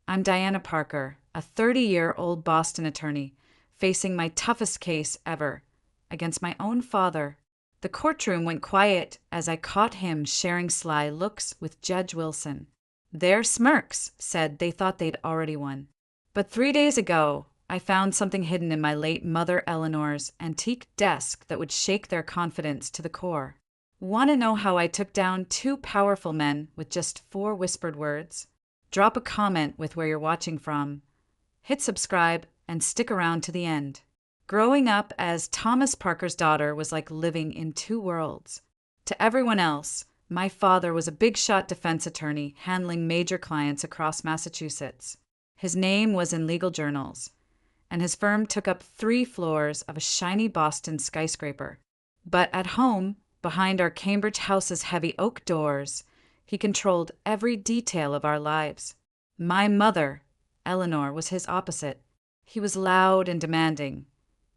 I'm Diana Parker, a 30-year-old Boston attorney, facing my toughest case ever against my own father. The courtroom went quiet as I caught him sharing sly looks with Judge Wilson. Their smirks said they thought they'd already won. But 3 days ago, I found something hidden in my late mother Eleanor's antique desk that would shake their confidence to the core. Want to know how I took down two powerful men with just 4 whispered words? Drop a comment with where you're watching from. Hit subscribe and stick around to the end. Growing up as Thomas Parker's daughter was like living in 2 worlds. To everyone else, my father was a big-shot defense attorney handling major clients across Massachusetts. His name was in legal journals, and his firm took up 3 floors of a shiny Boston skyscraper. But at home, behind our Cambridge house's heavy oak doors, he controlled every detail of our lives. My mother, Eleanor, was his opposite. He was loud and demanding.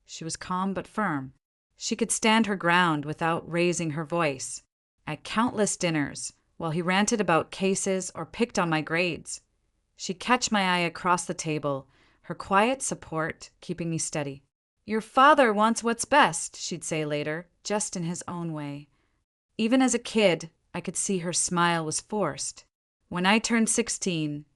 She was calm but firm. She could stand her ground without raising her voice. At countless dinners, while he ranted about cases or picked on my grades, she'd catch my eye across the table, her quiet support keeping me steady. "Your father wants what's best," she'd say later, just in his own way. Even as a kid, I could see her smile was forced. When I turned 16,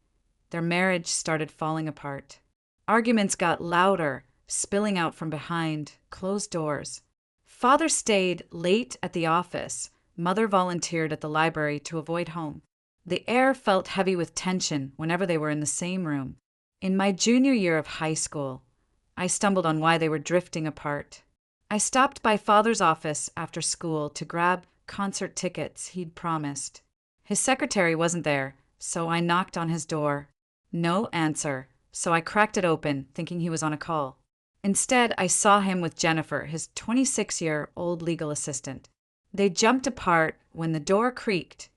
their marriage started falling apart. Arguments got louder, spilling out from behind closed doors. Father stayed late at the office. Mother volunteered at the library to avoid home. The air felt heavy with tension whenever they were in the same room. In my junior year of high school, I stumbled on why they were drifting apart. I stopped by Father's office after school to grab concert tickets he'd promised. His secretary wasn't there, so I knocked on his door. No answer, so I cracked it open, thinking he was on a call. Instead, I saw him with Jennifer, his 26-year-old legal assistant. They jumped apart when the door creaked,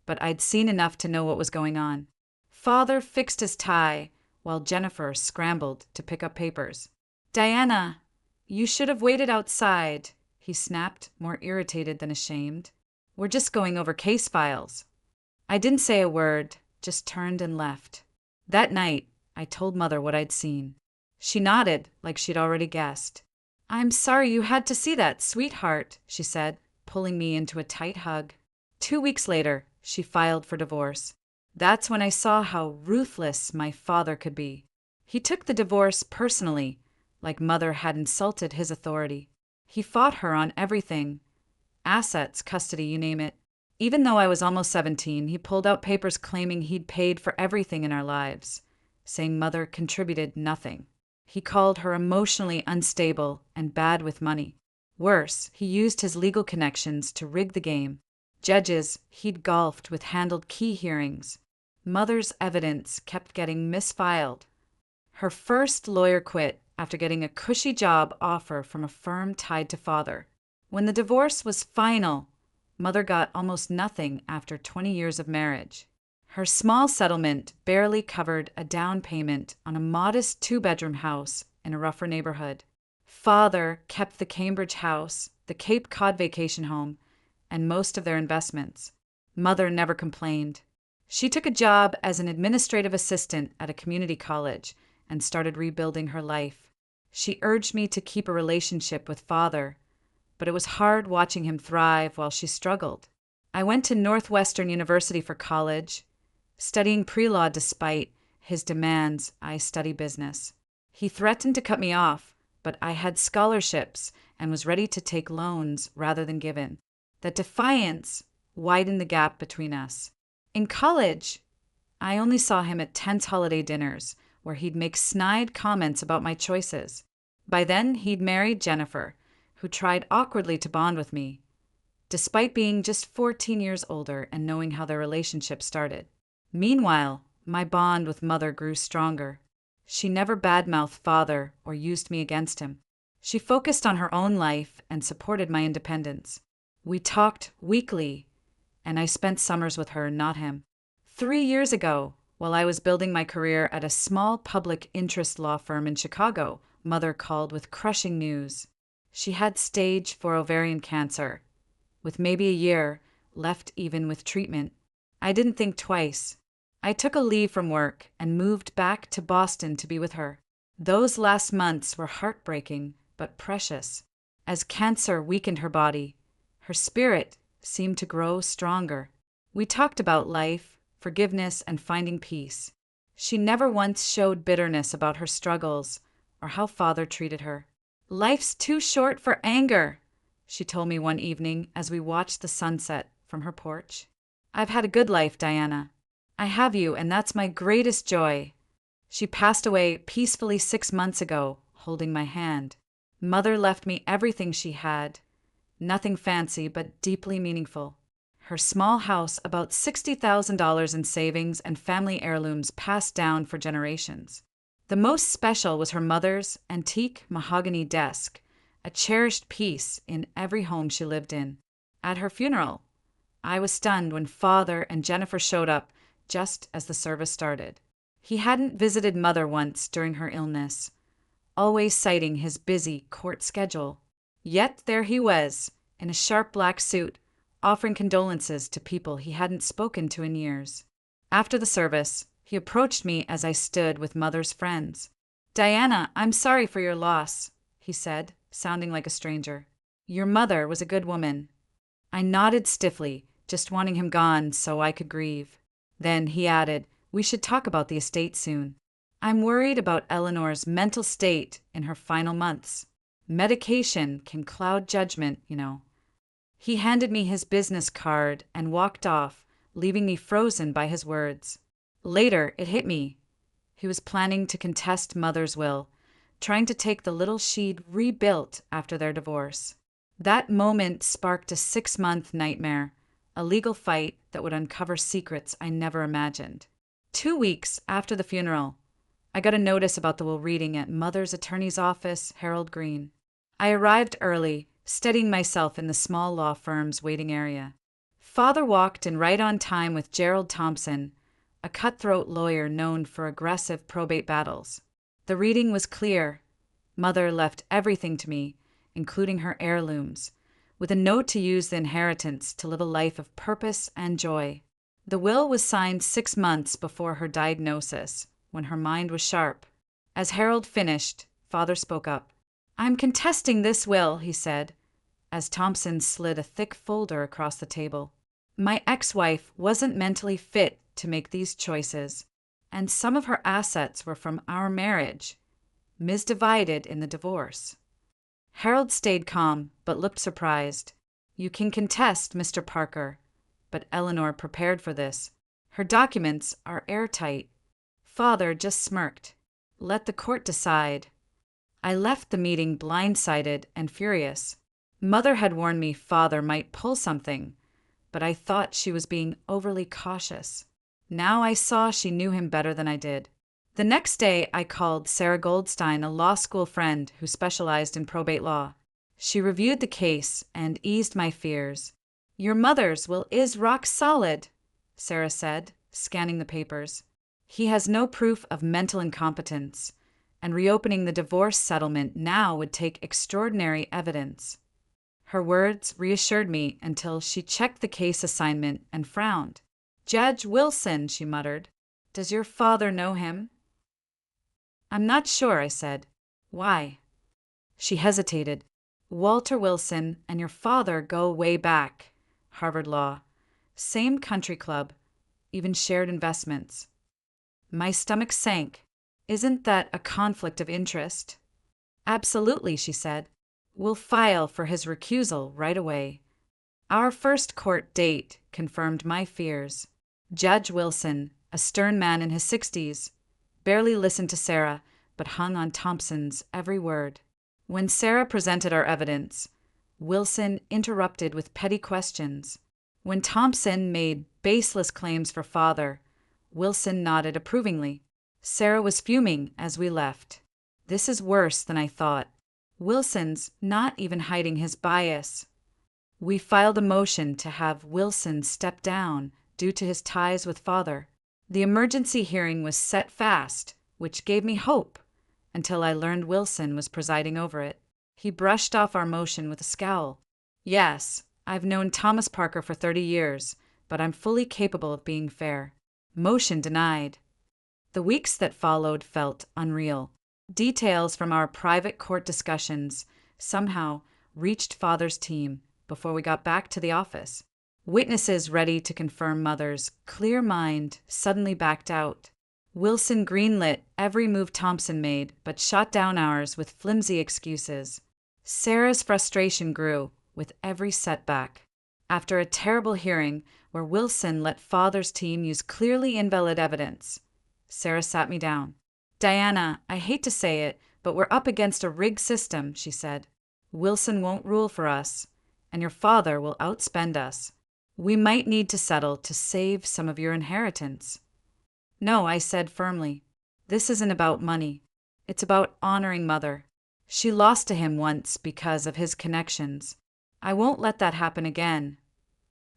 but I'd seen enough to know what was going on. Father fixed his tie, while Jennifer scrambled to pick up papers. "Diana, you should have waited outside," he snapped, more irritated than ashamed. "We're just going over case files." I didn't say a word, just turned and left. That night, I told Mother what I'd seen. She nodded, like she'd already guessed. "I'm sorry you had to see that, sweetheart," she said, pulling me into a tight hug. 2 weeks later, she filed for divorce. That's when I saw how ruthless my father could be. He took the divorce personally, like Mother had insulted his authority. He fought her on everything. Assets, custody, you name it. Even though I was almost 17, he pulled out papers claiming he'd paid for everything in our lives, saying Mother contributed nothing. He called her emotionally unstable and bad with money. Worse, he used his legal connections to rig the game. Judges he'd golfed with handled key hearings. Mother's evidence kept getting misfiled. Her first lawyer quit after getting a cushy job offer from a firm tied to Father. When the divorce was final, Mother got almost nothing after 20 years of marriage. Her small settlement barely covered a down payment on a modest 2-bedroom house in a rougher neighborhood. Father kept the Cambridge house, the Cape Cod vacation home, and most of their investments. Mother never complained. She took a job as an administrative assistant at a community college and started rebuilding her life. She urged me to keep a relationship with Father, but it was hard watching him thrive while she struggled. I went to Northwestern University for college, studying pre-law despite his demands I study business. He threatened to cut me off, but I had scholarships and was ready to take loans rather than give in. That defiance widened the gap between us. In college, I only saw him at tense holiday dinners, where he'd make snide comments about my choices. By then, he'd married Jennifer, who tried awkwardly to bond with me, despite being just 14 years older and knowing how their relationship started. Meanwhile, my bond with Mother grew stronger. She never badmouthed Father or used me against him. She focused on her own life and supported my independence. We talked weekly, and I spent summers with her, not him. 3 years ago, while I was building my career at a small public interest law firm in Chicago, Mother called with crushing news. She had stage 4 ovarian cancer, with maybe a year left even with treatment. I didn't think twice. I took a leave from work and moved back to Boston to be with her. Those last months were heartbreaking, but precious. As cancer weakened her body, her spirit seemed to grow stronger. We talked about life, forgiveness, and finding peace. She never once showed bitterness about her struggles or how Father treated her. "Life's too short for anger," she told me one evening as we watched the sunset from her porch. "I've had a good life, Diana. I have you, and that's my greatest joy." She passed away peacefully 6 months ago, holding my hand. Mother left me everything she had. Nothing fancy, but deeply meaningful. Her small house, about $60,000 in savings and family heirlooms passed down for generations. The most special was her mother's antique mahogany desk, a cherished piece in every home she lived in. At her funeral, I was stunned when Father and Jennifer showed up just as the service started. He hadn't visited Mother once during her illness, always citing his busy court schedule. Yet there he was, in a sharp black suit, offering condolences to people he hadn't spoken to in years. After the service, he approached me as I stood with Mother's friends. "Diana, I'm sorry for your loss," he said, sounding like a stranger. "Your mother was a good woman." I nodded stiffly, just wanting him gone so I could grieve. Then he added, "We should talk about the estate soon. I'm worried about Eleanor's mental state in her final months. Medication can cloud judgment, you know." He handed me his business card and walked off, leaving me frozen by his words. Later, it hit me. He was planning to contest Mother's will, trying to take the little she'd rebuilt after their divorce. That moment sparked a 6-month nightmare, a legal fight that would uncover secrets I never imagined. 2 weeks after the funeral, I got a notice about the will reading at Mother's attorney's office, Harold Green. I arrived early, steadying myself in the small law firm's waiting area. Father walked in right on time with Gerald Thompson, a cutthroat lawyer known for aggressive probate battles. The reading was clear. Mother left everything to me, including her heirlooms, with a note to use the inheritance to live a life of purpose and joy. The will was signed 6 months before her diagnosis, when her mind was sharp. As Harold finished, Father spoke up. "I'm contesting this will," he said, as Thompson slid a thick folder across the table. "My ex-wife wasn't mentally fit to make these choices, and some of her assets were from our marriage, misdivided in the divorce." Harold stayed calm, but looked surprised. "You can contest, Mr. Parker, but Eleanor prepared for this. Her documents are airtight." Father just smirked. "Let the court decide." I left the meeting blindsided and furious. Mother had warned me Father might pull something, but I thought she was being overly cautious. Now I saw she knew him better than I did. The next day, I called Sarah Goldstein, a law school friend who specialized in probate law. She reviewed the case and eased my fears. "Your mother's will is rock solid," Sarah said, scanning the papers. "He has no proof of mental incompetence, and reopening the divorce settlement now would take extraordinary evidence." Her words reassured me until she checked the case assignment and frowned. "Judge Wilson," she muttered. "Does your father know him?" "I'm not sure," I said. "Why?" She hesitated. "Walter Wilson and your father go way back. Harvard Law. Same country club. Even shared investments." My stomach sank. "Isn't that a conflict of interest?" "Absolutely," she said. "We'll file for his recusal right away." Our first court date confirmed my fears. Judge Wilson, a stern man in his 60s, barely listened to Sarah, but hung on Thompson's every word. When Sarah presented our evidence, Wilson interrupted with petty questions. When Thompson made baseless claims for Father, Wilson nodded approvingly. Sarah was fuming as we left. "This is worse than I thought. Wilson's not even hiding his bias." We filed a motion to have Wilson step down due to his ties with Father. The emergency hearing was set fast, which gave me hope, until I learned Wilson was presiding over it. He brushed off our motion with a scowl. "Yes, I've known Thomas Parker for 30 years, but I'm fully capable of being fair." Motion denied. The weeks that followed felt unreal. Details from our private court discussions somehow reached Father's team before we got back to the office. Witnesses ready to confirm Mother's clear mind suddenly backed out. Wilson greenlit every move Thompson made, but shot down ours with flimsy excuses. Sarah's frustration grew with every setback. After a terrible hearing where Wilson let Father's team use clearly invalid evidence, Sarah sat me down. "Diana, I hate to say it, but we're up against a rigged system," she said. "Wilson won't rule for us, and your father will outspend us. We might need to settle to save some of your inheritance." "No," I said firmly. "This isn't about money. It's about honoring Mother. She lost to him once because of his connections. I won't let that happen again."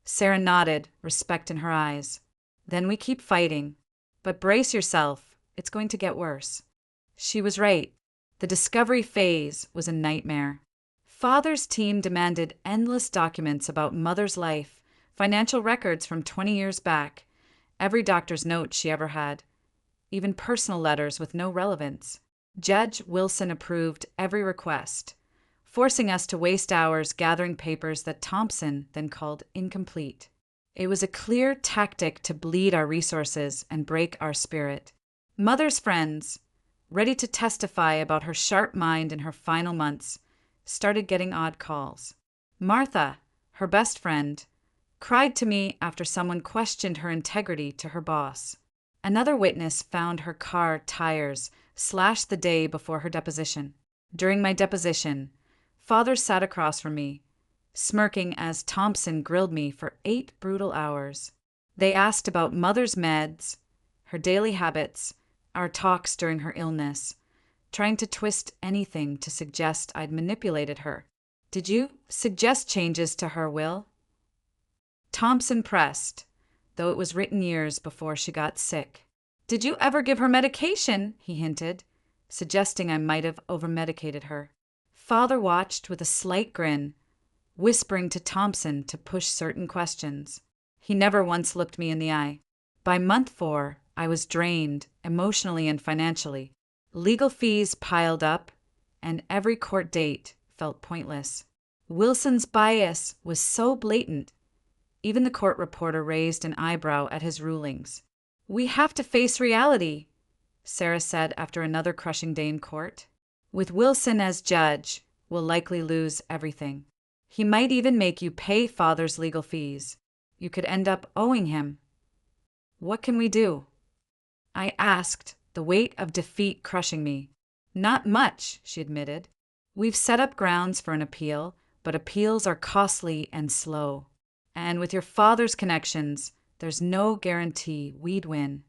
Sarah nodded, respect in her eyes. "Then we keep fighting. But brace yourself, it's going to get worse." She was right. The discovery phase was a nightmare. Father's team demanded endless documents about Mother's life, financial records from 20 years back, every doctor's note she ever had, even personal letters with no relevance. Judge Wilson approved every request, forcing us to waste hours gathering papers that Thompson then called incomplete. It was a clear tactic to bleed our resources and break our spirit. Mother's friends, ready to testify about her sharp mind in her final months, started getting odd calls. Martha, her best friend, cried to me after someone questioned her integrity to her boss. Another witness found her car tires slashed the day before her deposition. During my deposition, Father sat across from me, smirking as Thompson grilled me for 8 brutal hours. They asked about Mother's meds, her daily habits, our talks during her illness, trying to twist anything to suggest I'd manipulated her. "Did you suggest changes to her will?" Thompson pressed, though it was written years before she got sick. "Did you ever give her medication?" he hinted, suggesting I might have overmedicated her. Father watched with a slight grin, whispering to Thompson to push certain questions. He never once looked me in the eye. By month 4, I was drained, emotionally and financially. Legal fees piled up, and every court date felt pointless. Wilson's bias was so blatant, even the court reporter raised an eyebrow at his rulings. "We have to face reality," Sarah said after another crushing day in court. "With Wilson as judge, we'll likely lose everything. He might even make you pay Father's legal fees. You could end up owing him. What can we do?" I asked, the weight of defeat crushing me. "Not much," she admitted. "We've set up grounds for an appeal, but appeals are costly and slow. And with your father's connections, there's no guarantee we'd win."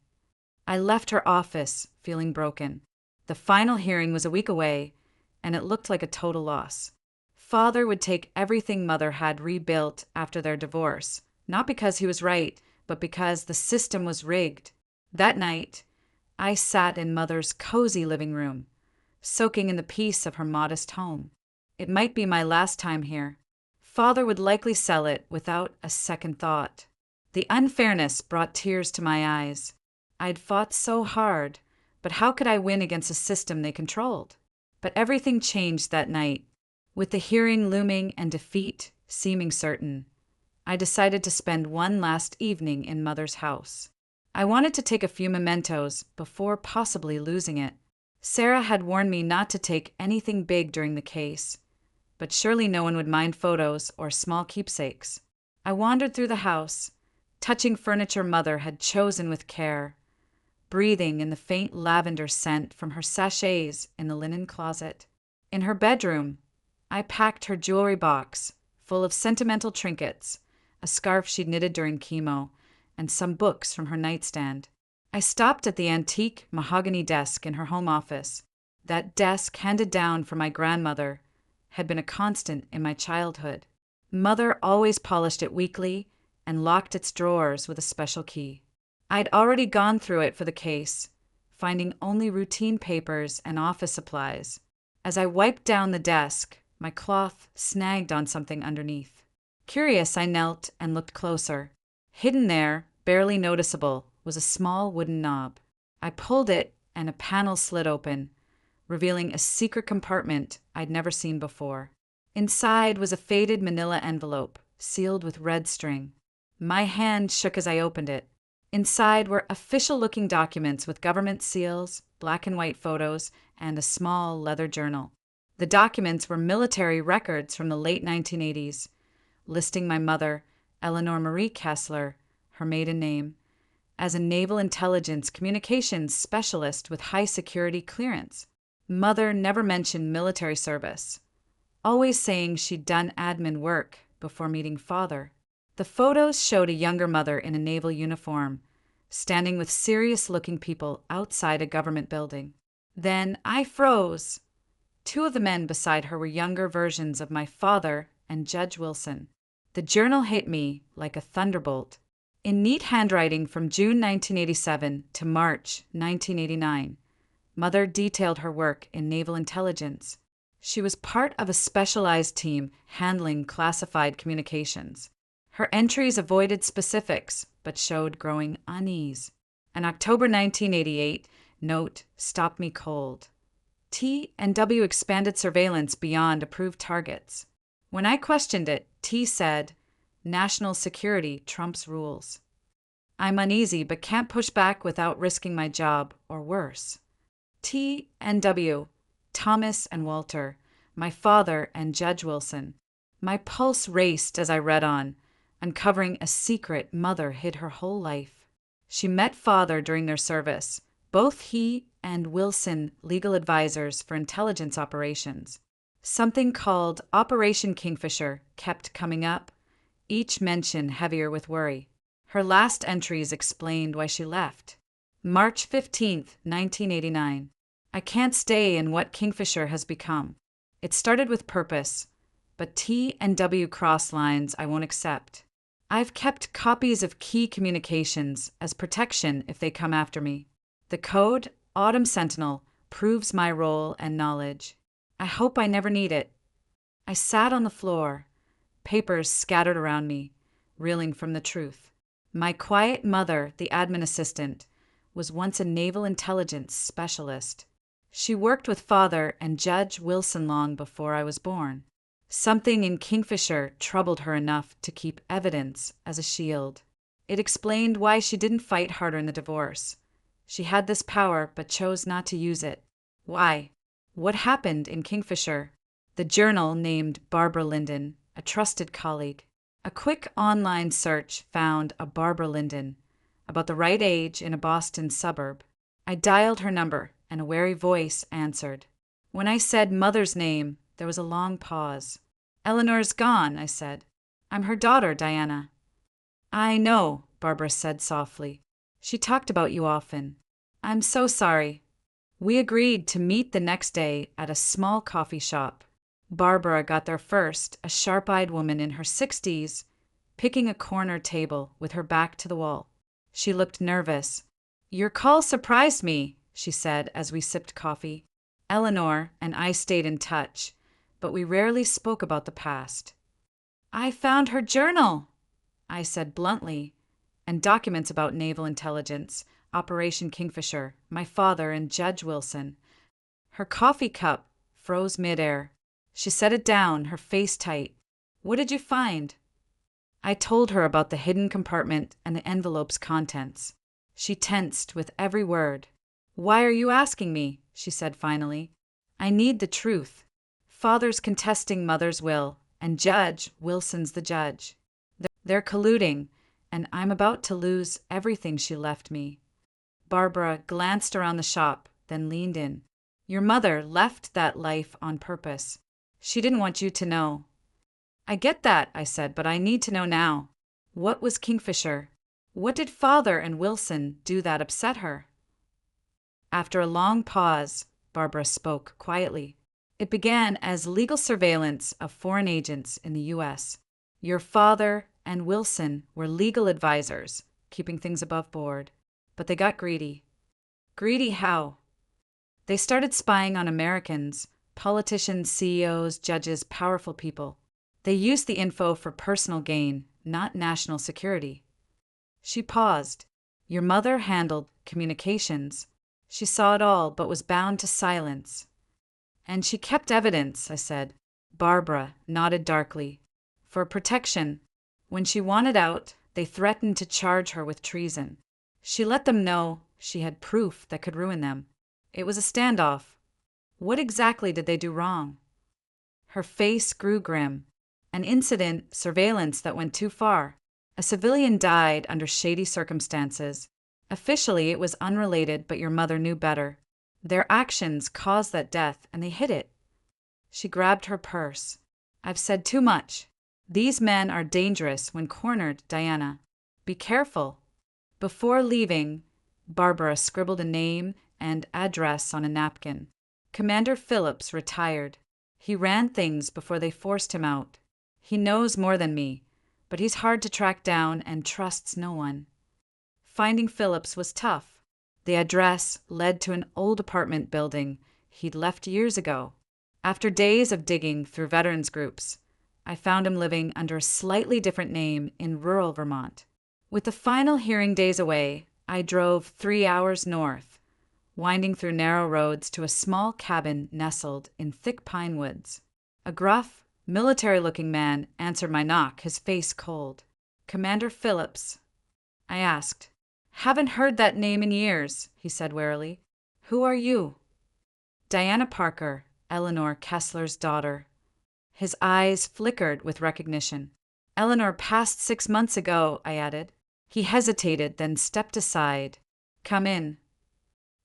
I left her office, feeling broken. The final hearing was a week away, and it looked like a total loss. Father would take everything Mother had rebuilt after their divorce, not because he was right, but because the system was rigged. That night, I sat in Mother's cozy living room, soaking in the peace of her modest home. It might be my last time here. Father would likely sell it without a second thought. The unfairness brought tears to my eyes. I'd fought so hard, but how could I win against a system they controlled? But everything changed that night. With the hearing looming and defeat seeming certain, I decided to spend one last evening in Mother's house. I wanted to take a few mementos before possibly losing it. Sarah had warned me not to take anything big during the case, but surely no one would mind photos or small keepsakes. I wandered through the house, touching furniture Mother had chosen with care, breathing in the faint lavender scent from her sachets in the linen closet. In her bedroom, I packed her jewelry box full of sentimental trinkets, a scarf she'd knitted during chemo, and some books from her nightstand. I stopped at the antique mahogany desk in her home office. That desk, handed down from my grandmother, had been a constant in my childhood. Mother always polished it weekly and locked its drawers with a special key. I'd already gone through it for the case, finding only routine papers and office supplies. As I wiped down the desk, my cloth snagged on something underneath. Curious, I knelt and looked closer. Hidden there, barely noticeable, was a small wooden knob. I pulled it, and a panel slid open, revealing a secret compartment I'd never seen before. Inside was a faded manila envelope, sealed with red string. My hand shook as I opened it. Inside were official-looking documents with government seals, black and white photos, and a small leather journal. The documents were military records from the late 1980s, listing my mother, Eleanor Marie Kessler, her maiden name, as a naval intelligence communications specialist with high security clearance. Mother never mentioned military service, always saying she'd done admin work before meeting father. The photos showed a younger mother in a naval uniform, standing with serious-looking people outside a government building. Then I froze. Two of the men beside her were younger versions of my father and Judge Wilson. The journal hit me like a thunderbolt. In neat handwriting from June 1987 to March 1989, Mother detailed her work in naval intelligence. She was part of a specialized team handling classified communications. Her entries avoided specifics, but showed growing unease. An October 1988 note stopped me cold. T&W expanded surveillance beyond approved targets. When I questioned it, T said, "National security trumps rules." I'm uneasy, but can't push back without risking my job, or worse. T&W, Thomas and Walter, my father and Judge Wilson. My pulse raced as I read on, uncovering a secret Mother hid her whole life. She met father during their service, both he and Wilson legal advisors for intelligence operations. Something called Operation Kingfisher kept coming up, each mention heavier with worry. Her last entries explained why she left. March 15th, 1989. I can't stay in what Kingfisher has become. It started with purpose, but T&W cross lines I won't accept. I've kept copies of key communications as protection if they come after me. The code, Autumn Sentinel, proves my role and knowledge. I hope I never need it. I sat on the floor, papers scattered around me, reeling from the truth. My quiet mother, the admin assistant, was once a naval intelligence specialist. She worked with father and Judge Wilson long before I was born. Something in Kingfisher troubled her enough to keep evidence as a shield. It explained why she didn't fight harder in the divorce. She had this power but chose not to use it. Why? What happened in Kingfisher? The journal named Barbara Linden, a trusted colleague. A quick online search found a Barbara Linden, about the right age in a Boston suburb. I dialed her number, and a wary voice answered. When I said Mother's name, there was a long pause. "Eleanor's gone," I said. "I'm her daughter, Diana." "I know," Barbara said softly. "She talked about you often. I'm so sorry." We agreed to meet the next day at a small coffee shop. Barbara got there first, a sharp-eyed woman in her 60s, picking a corner table with her back to the wall. She looked nervous. "Your call surprised me," she said as we sipped coffee. Eleanor and I stayed in touch, but we rarely spoke about the past. "I found her journal," I said bluntly, "and documents about naval intelligence, Operation Kingfisher, my father and Judge Wilson." Her coffee cup froze midair. She set it down, her face tight. "What did you find?" I told her about the hidden compartment and the envelope's contents. She tensed with every word. "Why are you asking me?" she said finally. "I need the truth. Father's contesting Mother's will, and Judge Wilson's the judge. They're colluding, and I'm about to lose everything she left me." Barbara glanced around the shop, then leaned in. "Your mother left that life on purpose. She didn't want you to know." "I get that," I said, "but I need to know now. What was Kingfisher? What did father and Wilson do that upset her?" After a long pause, Barbara spoke quietly. "It began as legal surveillance of foreign agents in the U.S. Your father and Wilson were legal advisors, keeping things above board. But they got greedy." "Greedy how?" "They started spying on Americans, politicians, CEOs, judges, powerful people. They used the info for personal gain, not national security." She paused. Your mother handled communications. She saw it all, but was bound to silence. And she kept evidence, I said. Barbara nodded darkly. For protection. When she wanted out, they threatened to charge her with treason. She let them know she had proof that could ruin them. It was a standoff. What exactly did they do wrong? Her face grew grim. An incident, surveillance that went too far. A civilian died under shady circumstances. Officially, it was unrelated, but your mother knew better. Their actions caused that death, and they hid it. She grabbed her purse. I've said too much. These men are dangerous when cornered, Diana. Be careful. Before leaving, Barbara scribbled a name and address on a napkin. Commander Phillips retired. He ran things before they forced him out. He knows more than me, but he's hard to track down and trusts no one. Finding Phillips was tough. The address led to an old apartment building he'd left years ago. After days of digging through veterans groups, I found him living under a slightly different name in rural Vermont. With the final hearing days away, I drove 3 hours north, winding through narrow roads to a small cabin nestled in thick pine woods. A gruff, military-looking man answered my knock, his face cold. "Commander Phillips?" I asked. "Haven't heard that name in years," he said warily. "Who are you?" "Diana Parker, Eleanor Kessler's daughter." His eyes flickered with recognition. "Eleanor passed 6 months ago," I added. He hesitated, then stepped aside. "Come in."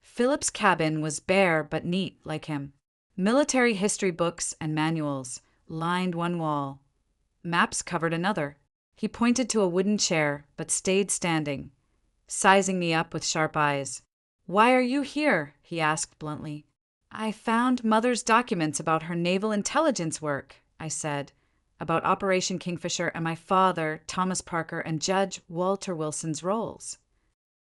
Philip's cabin was bare but neat like him. Military history books and manuals lined one wall. Maps covered another. He pointed to a wooden chair, but stayed standing, sizing me up with sharp eyes. "Why are you here?" he asked bluntly. "I found Mother's documents about her naval intelligence work," I said, "about Operation Kingfisher and my father, Thomas Parker, and Judge Walter Wilson's roles."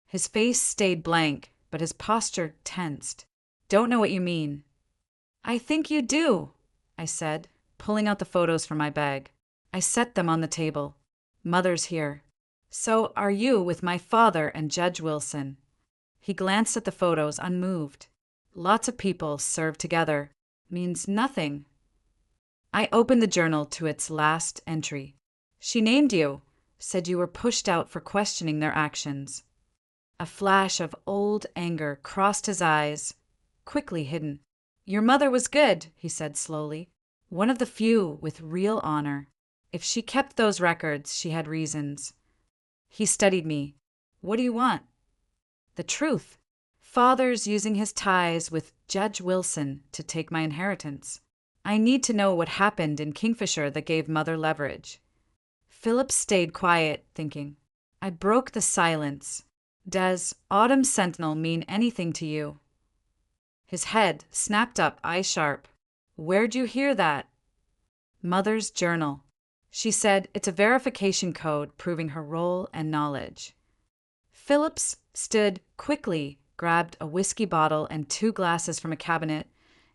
His face stayed blank, but his posture tensed. "Don't know what you mean." "I think you do," I said, pulling out the photos from my bag. I set them on the table. "Mother's here." "So are you with my father and Judge Wilson." He glanced at the photos, unmoved. "Lots of people served together. Means nothing." I opened the journal to its last entry. "She named you, said you were pushed out for questioning their actions." A flash of old anger crossed his eyes, quickly hidden. "Your mother was good," he said slowly. "One of the few with real honor. If she kept those records, she had reasons." He studied me. "What do you want?" "The truth. Father's using his ties with Judge Wilson to take my inheritance. I need to know what happened in Kingfisher that gave Mother leverage." Philip stayed quiet, thinking. I broke the silence. "Does Autumn Sentinel mean anything to you?" His head snapped up, eyes sharp. "Where'd you hear that?" "Mother's journal. She said it's a verification code proving her role and knowledge." Phillips stood quickly, grabbed a whiskey bottle and 2 glasses from a cabinet,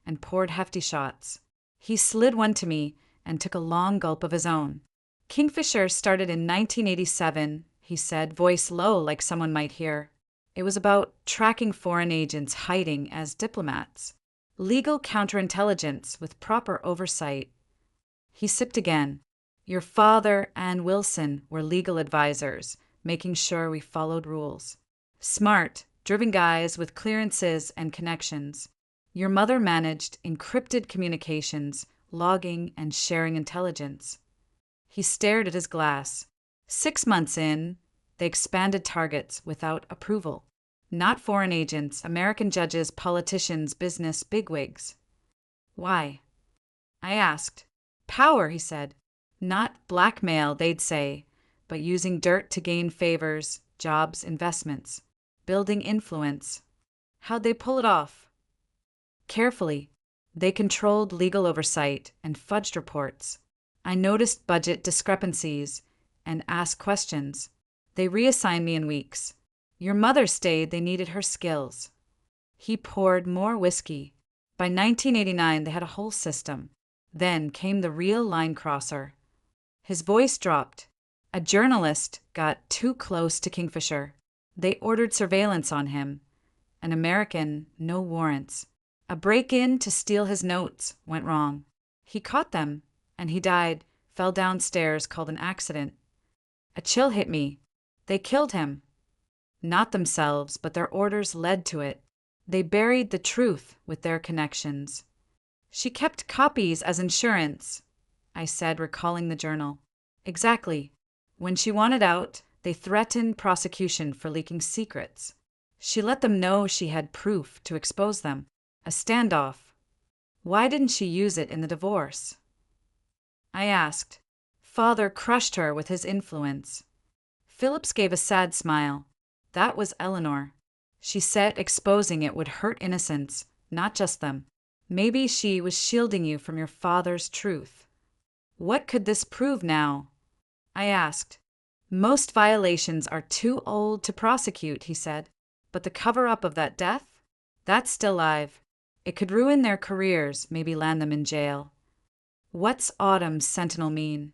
and poured hefty shots. He slid one to me and took a long gulp of his own. "Kingfisher started in 1987, he said, voice low like someone might hear. "It was about tracking foreign agents hiding as diplomats. Legal counterintelligence with proper oversight." He sipped again. "Your father and Wilson were legal advisors, making sure we followed rules. Smart, driven guys with clearances and connections. Your mother managed encrypted communications, logging, and sharing intelligence." He stared at his glass. 6 months in, they expanded targets without approval. Not foreign agents, American judges, politicians, business bigwigs. "Why?" I asked. "Power," he said. "Not blackmail, they'd say, but using dirt to gain favors, jobs, investments. Building influence." "How'd they pull it off?" "Carefully. They controlled legal oversight and fudged reports. I noticed budget discrepancies and asked questions. They reassigned me in weeks. Your mother stayed, they needed her skills." He poured more whiskey. By 1989, they had a whole system. Then came the real line crosser. His voice dropped. "A journalist got too close to Kingfisher. They ordered surveillance on him. An American, no warrants. A break-in to steal his notes went wrong. He caught them, and he died, fell downstairs, called an accident. A chill hit me. They killed him. Not themselves, but their orders led to it. They buried the truth with their connections. She kept copies as insurance, I said, recalling the journal. Exactly. When she wanted out, they threatened prosecution for leaking secrets. She let them know she had proof to expose them. A standoff. Why didn't she use it in the divorce? I asked. Father crushed her with his influence. Phillips gave a sad smile. That was Eleanor. She said exposing it would hurt innocents, not just them. Maybe she was shielding you from your father's truth. What could this prove now? I asked. Most violations are too old to prosecute, he said. But the cover-up of that death? That's still live. It could ruin their careers, maybe land them in jail. What's Autumn's Sentinel mean?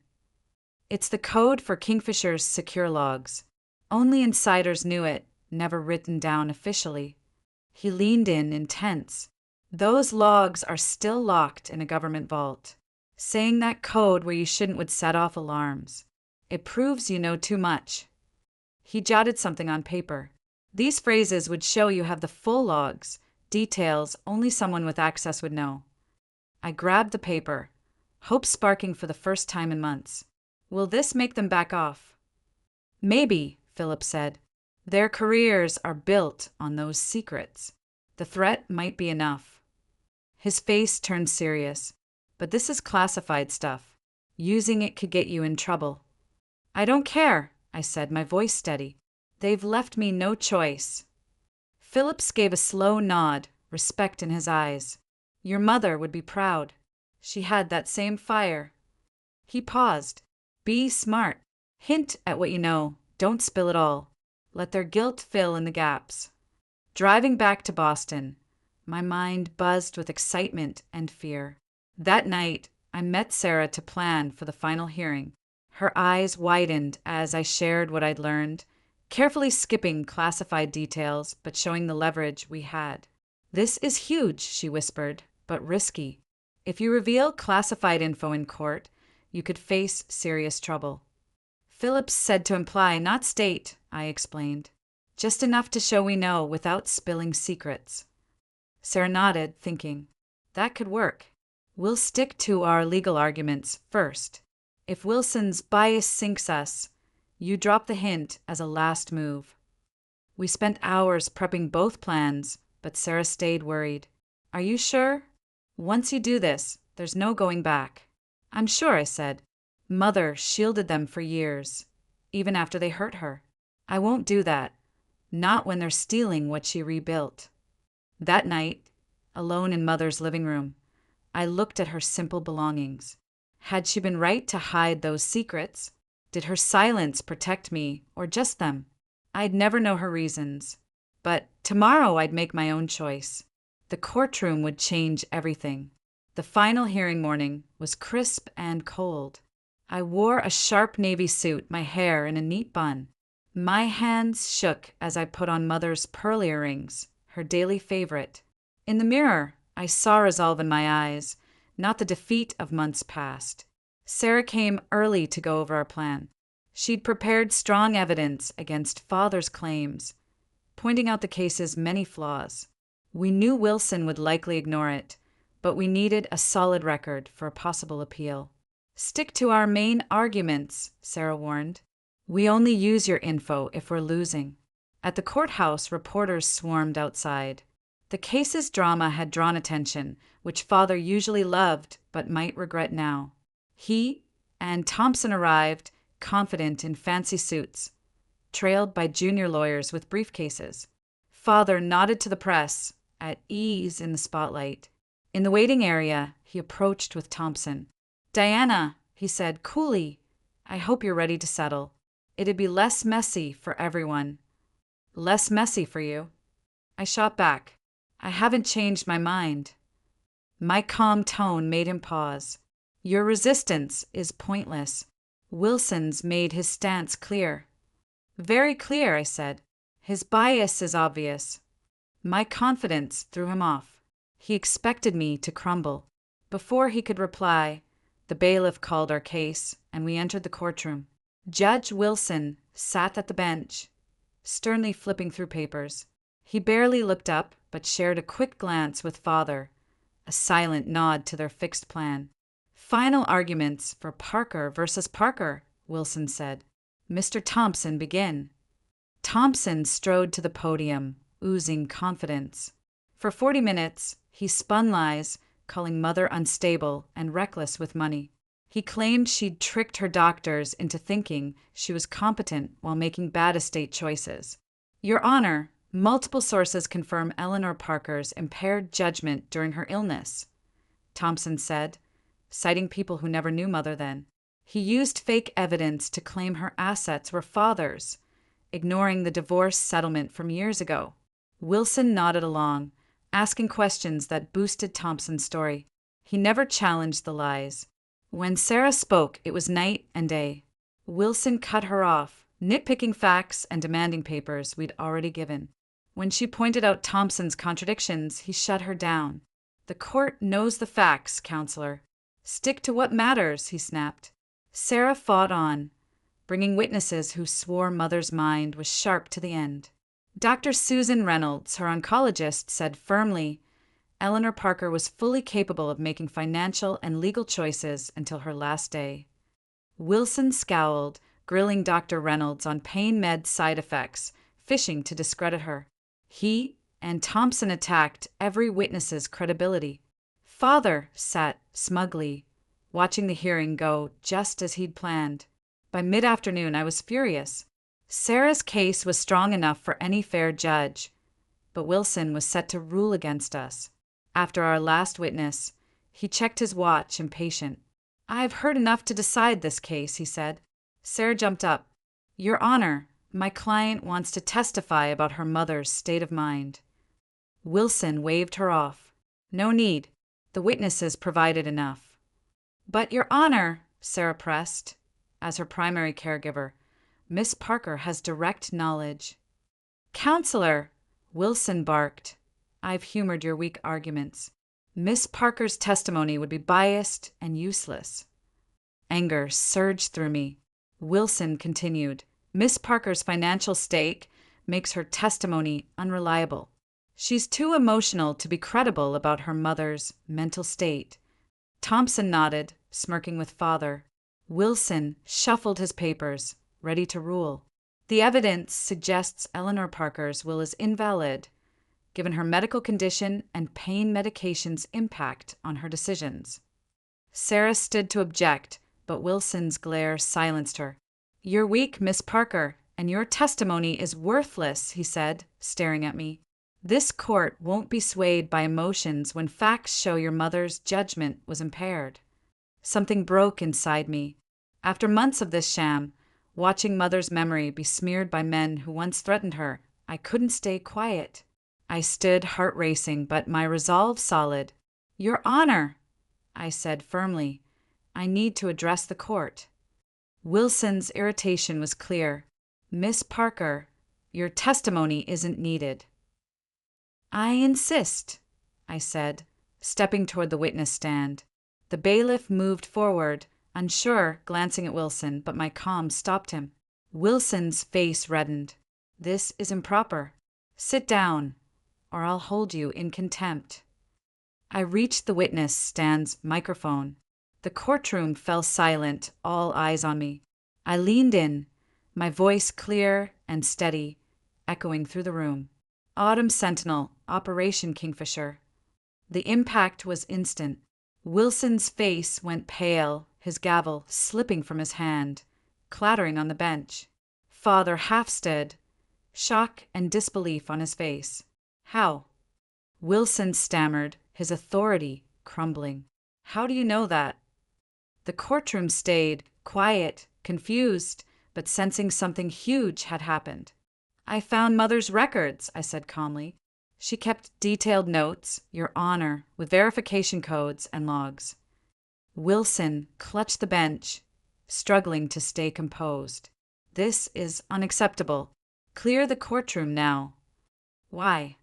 It's the code for Kingfisher's secure logs. Only insiders knew it, never written down officially. He leaned in, intense. Those logs are still locked in a government vault. Saying that code where you shouldn't would set off alarms. It proves you know too much. He jotted something on paper. These phrases would show you have the full logs, details only someone with access would know. I grabbed the paper, hope sparking for the first time in months. Will this make them back off? Maybe, Philip said. Their careers are built on those secrets. The threat might be enough. His face turned serious. But this is classified stuff. Using it could get you in trouble. I don't care, I said, my voice steady. They've left me no choice. Phillips gave a slow nod, respect in his eyes. Your mother would be proud. She had that same fire. He paused. Be smart. Hint at what you know. Don't spill it all. Let their guilt fill in the gaps. Driving back to Boston, my mind buzzed with excitement and fear. That night, I met Sarah to plan for the final hearing. Her eyes widened as I shared what I'd learned, carefully skipping classified details but showing the leverage we had. This is huge, she whispered, but risky. If you reveal classified info in court, you could face serious trouble. Phillips said to imply, not state, I explained. Just enough to show we know without spilling secrets. Sarah nodded, thinking, that could work. We'll stick to our legal arguments first. If Wilson's bias sinks us, you drop the hint as a last move. We spent hours prepping both plans, but Sarah stayed worried. Are you sure? Once you do this, there's no going back. I'm sure, I said. Mother shielded them for years, even after they hurt her. I won't do that. Not when they're stealing what she rebuilt. That night, alone in Mother's living room, I looked at her simple belongings. Had she been right to hide those secrets? Did her silence protect me, or just them? I'd never know her reasons. But tomorrow I'd make my own choice. The courtroom would change everything. The final hearing morning was crisp and cold. I wore a sharp navy suit, my hair in a neat bun. My hands shook as I put on Mother's pearl earrings, her daily favorite. In the mirror, I saw resolve in my eyes, not the defeat of months past. Sarah came early to go over our plan. She'd prepared strong evidence against Father's claims, pointing out the case's many flaws. We knew Wilson would likely ignore it, but we needed a solid record for a possible appeal. Stick to our main arguments, Sarah warned. We only use your info if we're losing. At the courthouse, reporters swarmed outside. The case's drama had drawn attention, which Father usually loved but might regret now. He and Thompson arrived, confident in fancy suits, trailed by junior lawyers with briefcases. Father nodded to the press, at ease in the spotlight. In the waiting area, he approached with Thompson. Diana, he said coolly, I hope you're ready to settle. It'd be less messy for everyone. Less messy for you. I shot back. I haven't changed my mind. My calm tone made him pause. Your resistance is pointless. Wilson's made his stance clear. Very clear, I said. His bias is obvious. My confidence threw him off. He expected me to crumble. Before he could reply, the bailiff called our case, and we entered the courtroom. Judge Wilson sat at the bench, sternly flipping through papers. He barely looked up, but shared a quick glance with Father, a silent nod to their fixed plan. Final arguments for Parker versus Parker, Wilson said. Mr. Thompson, begin. Thompson strode to the podium, oozing confidence. For 40 minutes, he spun lies, calling Mother unstable and reckless with money. He claimed she'd tricked her doctors into thinking she was competent while making bad estate choices. Your Honor, multiple sources confirm Eleanor Parker's impaired judgment during her illness, Thompson said, citing people who never knew Mother then. He used fake evidence to claim her assets were Father's, ignoring the divorce settlement from years ago. Wilson nodded along, asking questions that boosted Thompson's story. He never challenged the lies. When Sarah spoke, it was night and day. Wilson cut her off, nitpicking facts and demanding papers we'd already given. When she pointed out Thompson's contradictions, he shut her down. The court knows the facts, counselor. Stick to what matters, he snapped. Sarah fought on, bringing witnesses who swore Mother's mind was sharp to the end. Dr. Susan Reynolds, her oncologist, said firmly, Eleanor Parker was fully capable of making financial and legal choices until her last day. Wilson scowled, grilling Dr. Reynolds on pain med side effects, fishing to discredit her. He and Thompson attacked every witness's credibility. Father sat smugly, watching the hearing go just as he'd planned. By mid-afternoon, I was furious. Sarah's case was strong enough for any fair judge, but Wilson was set to rule against us. After our last witness, he checked his watch, impatient. I've heard enough to decide this case, he said. Sarah jumped up. Your Honor, my client wants to testify about her mother's state of mind. Wilson waved her off. No need. The witnesses provided enough. But, Your Honor, Sarah pressed, as her primary caregiver, Miss Parker has direct knowledge. Counselor, Wilson barked. I've humored your weak arguments. Miss Parker's testimony would be biased and useless. Anger surged through me. Wilson continued. Miss Parker's financial stake makes her testimony unreliable. She's too emotional to be credible about her mother's mental state. Thompson nodded, smirking with Father. Wilson shuffled his papers, ready to rule. The evidence suggests Eleanor Parker's will is invalid, given her medical condition and pain medication's impact on her decisions. Sarah stood to object, but Wilson's glare silenced her. You're weak, Miss Parker, and your testimony is worthless, he said, staring at me. This court won't be swayed by emotions when facts show your mother's judgment was impaired. Something broke inside me. After months of this sham, watching Mother's memory be smeared by men who once threatened her, I couldn't stay quiet. I stood, heart racing, but my resolve solid. Your Honor, I said firmly, I need to address the court. Wilson's irritation was clear. Miss Parker, your testimony isn't needed. I insist, I said, stepping toward the witness stand. The bailiff moved forward, unsure, glancing at Wilson, but my calm stopped him. Wilson's face reddened. This is improper. Sit down, or I'll hold you in contempt. I reached the witness stand's microphone. The courtroom fell silent, all eyes on me. I leaned in, my voice clear and steady, echoing through the room. Autumn Sentinel, Operation Kingfisher. The impact was instant. Wilson's face went pale, his gavel slipping from his hand, clattering on the bench. Father half stood, shock and disbelief on his face. How? Wilson stammered, his authority crumbling. How do you know that? The courtroom stayed, quiet, confused, but sensing something huge had happened. I found Mother's records, I said calmly. She kept detailed notes, Your Honor, with verification codes and logs. Wilson clutched the bench, struggling to stay composed. This is unacceptable. Clear the courtroom now. Why?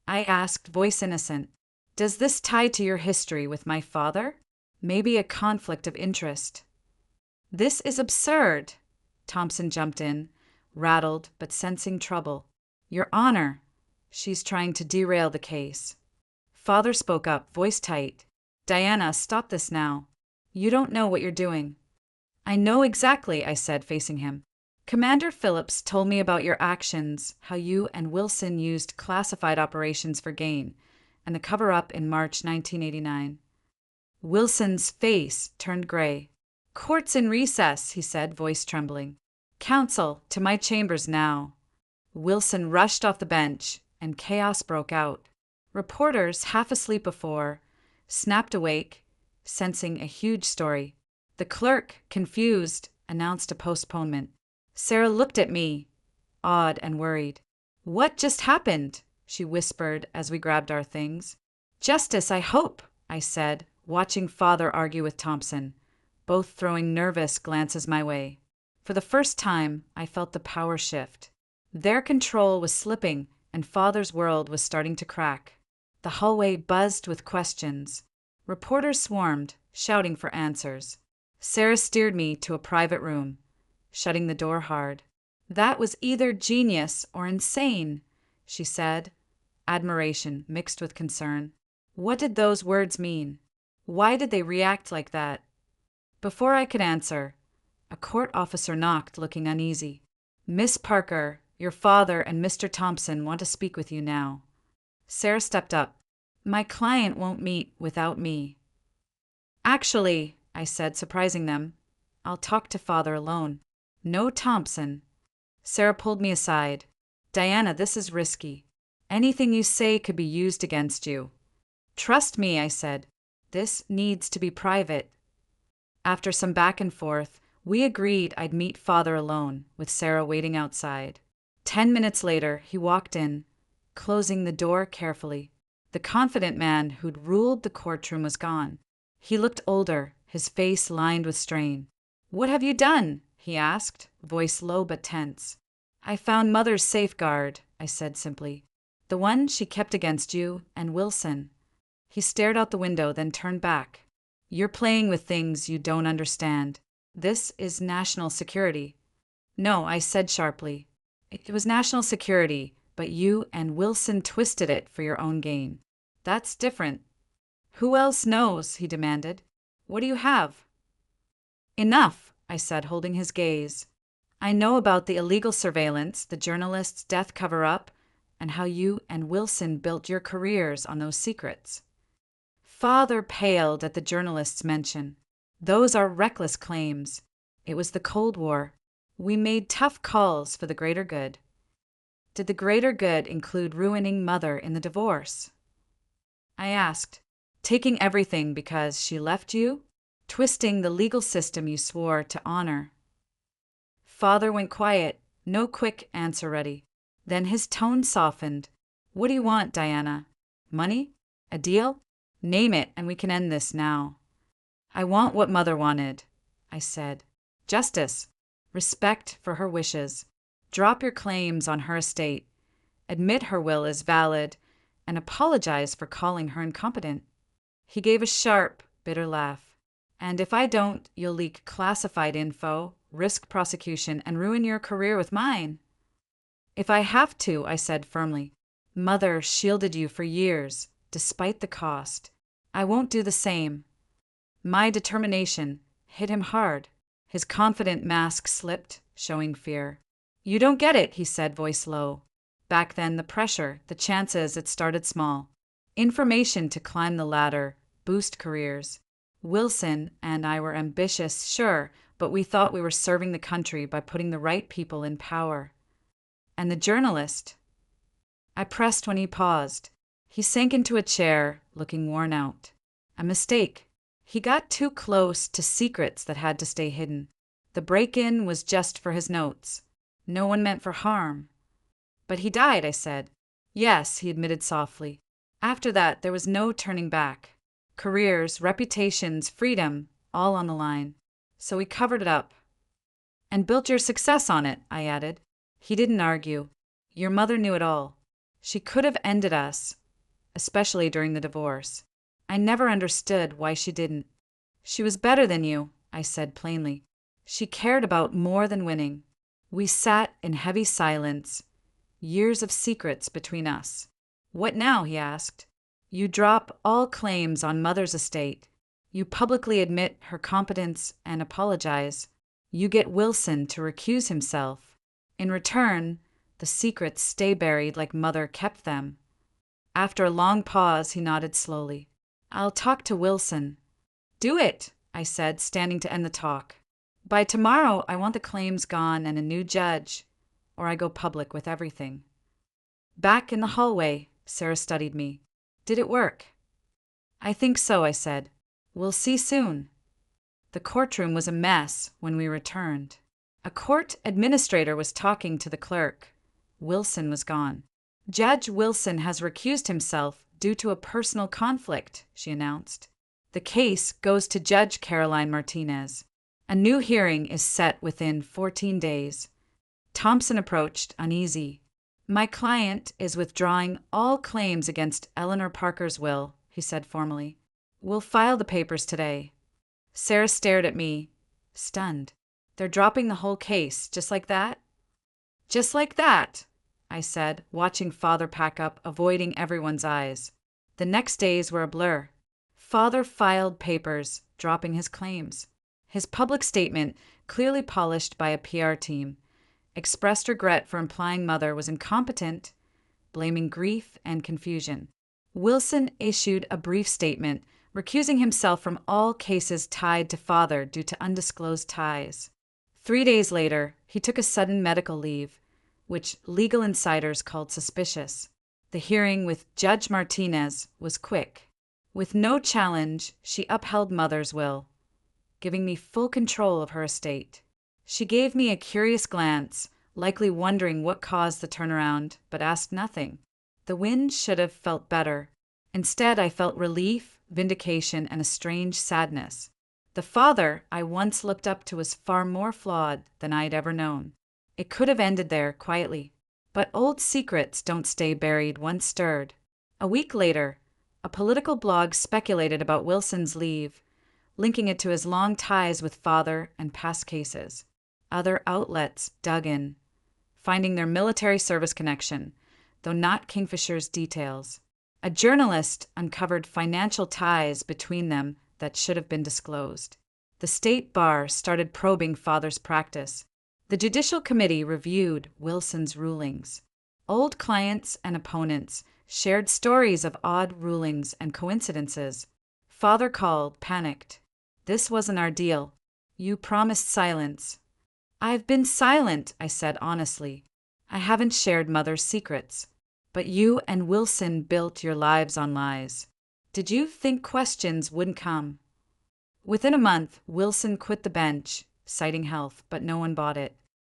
I asked, voice innocent. Does this tie to your history with my father? Maybe a conflict of interest. This is absurd. Thompson jumped in, rattled but sensing trouble. Your Honor. She's trying to derail the case. Father spoke up, voice tight. Diana, stop this now. You don't know what you're doing. I know exactly, I said, facing him. Commander Phillips told me about your actions, how you and Wilson used classified operations for gain, and the cover-up in March 1989. Wilson's face turned gray. Court's in recess, he said, voice trembling. Counsel, to my chambers now. Wilson rushed off the bench, and chaos broke out. Reporters, half asleep before, snapped awake, sensing a huge story. The clerk, confused, announced a postponement. Sarah looked at me, awed and worried. What just happened? She whispered as we grabbed our things. Justice, I hope, I said, watching Father argue with Thompson, both throwing nervous glances my way. For the first time, I felt the power shift. Their control was slipping, and Father's world was starting to crack. The hallway buzzed with questions. Reporters swarmed, shouting for answers. Sarah steered me to a private room, shutting the door hard. That was either genius or insane, she said, admiration mixed with concern. What did those words mean? Why did they react like that? Before I could answer, a court officer knocked, looking uneasy. Miss Parker, your father and Mr. Thompson want to speak with you now. Sarah stepped up. My client won't meet without me. Actually, I said, surprising them, I'll talk to Father alone. No Thompson. Sarah pulled me aside. Diana, this is risky. Anything you say could be used against you. Trust me, I said. This needs to be private. After some back and forth, we agreed I'd meet Father alone, with Sarah waiting outside. 10 minutes later, he walked in, closing the door carefully. The confident man who'd ruled the courtroom was gone. He looked older, his face lined with strain. What have you done? He asked, voice low but tense. I found Mother's safeguard, I said simply. The one she kept against you and Wilson. He stared out the window, then turned back. You're playing with things you don't understand. This is national security. No, I said sharply. It was national security, but you and Wilson twisted it for your own gain. That's different. Who else knows? He demanded. What do you have? Enough, I said, holding his gaze. I know about the illegal surveillance, the journalist's death cover-up, and how you and Wilson built your careers on those secrets. Father paled at the journalist's mention. Those are reckless claims. It was the Cold War. We made tough calls for the greater good. Did the greater good include ruining Mother in the divorce? I asked, taking everything because she left you? Twisting the legal system you swore to honor? Father went quiet, no quick answer ready. Then his tone softened. What do you want, Diana? Money? A deal? Name it and we can end this now. I want what Mother wanted, I said. Justice. Respect for her wishes. Drop your claims on her estate. Admit her will is valid, and apologize for calling her incompetent. He gave a sharp, bitter laugh. And if I don't, you'll leak classified info, risk prosecution, and ruin your career with mine. If I have to, I said firmly. Mother shielded you for years, despite the cost. I won't do the same. My determination hit him hard. His confident mask slipped, showing fear. You don't get it, he said, voice low. Back then, the pressure, the chances, it started small. Information to climb the ladder, boost careers. Wilson and I were ambitious, sure, but we thought we were serving the country by putting the right people in power. And the journalist? I pressed when he paused. He sank into a chair, looking worn out. A mistake. He got too close to secrets that had to stay hidden. The break-in was just for his notes. No one meant for harm. But he died, I said. Yes, he admitted softly. After that, there was no turning back. Careers, reputations, freedom, all on the line. So we covered it up. And built your success on it, I added. He didn't argue. Your mother knew it all. She could have ended us, especially during the divorce. I never understood why she didn't. She was better than you, I said plainly. She cared about more than winning. We sat in heavy silence, years of secrets between us. What now? He asked. You drop all claims on Mother's estate. You publicly admit her competence and apologize. You get Wilson to recuse himself. In return, the secrets stay buried like Mother kept them. After a long pause, he nodded slowly. I'll talk to Wilson. Do it, I said, standing to end the talk. By tomorrow, I want the claims gone and a new judge, or I go public with everything. Back in the hallway, Sarah studied me. Did it work? I think so, I said. We'll see soon. The courtroom was a mess when we returned. A court administrator was talking to the clerk. Wilson was gone. Judge Wilson has recused himself due to a personal conflict, she announced. The case goes to Judge Caroline Martinez. A new hearing is set within 14 days. Thompson approached, uneasy. My client is withdrawing all claims against Eleanor Parker's will, he said formally. We'll file the papers today. Sarah stared at me, stunned. They're dropping the whole case, just like that? Just like that, I said, watching Father pack up, avoiding everyone's eyes. The next days were a blur. Father filed papers, dropping his claims. His public statement, clearly polished by a PR team, expressed regret for implying Mother was incompetent, blaming grief and confusion. Wilson issued a brief statement, recusing himself from all cases tied to Father due to undisclosed ties. 3 days later, he took a sudden medical leave, which legal insiders called suspicious. The hearing with Judge Martinez was quick. With no challenge, she upheld Mother's will, giving me full control of her estate. She gave me a curious glance, likely wondering what caused the turnaround, but asked nothing. The wind should have felt better. Instead, I felt relief, vindication, and a strange sadness. The father I once looked up to was far more flawed than I had ever known. It could have ended there, quietly. But old secrets don't stay buried once stirred. A week later, a political blog speculated about Wilson's leave, linking it to his long ties with Father and past cases. Other outlets dug in, finding their military service connection, though not Kingfisher's details. A journalist uncovered financial ties between them that should have been disclosed. The state bar started probing Father's practice. The Judicial Committee reviewed Wilson's rulings. Old clients and opponents shared stories of odd rulings and coincidences. Father called, panicked. This wasn't our deal. You promised silence. I've been silent, I said honestly. I haven't shared Mother's secrets. But you and Wilson built your lives on lies. Did you think questions wouldn't come? Within a month, Wilson quit the bench, citing health, but no one bought it.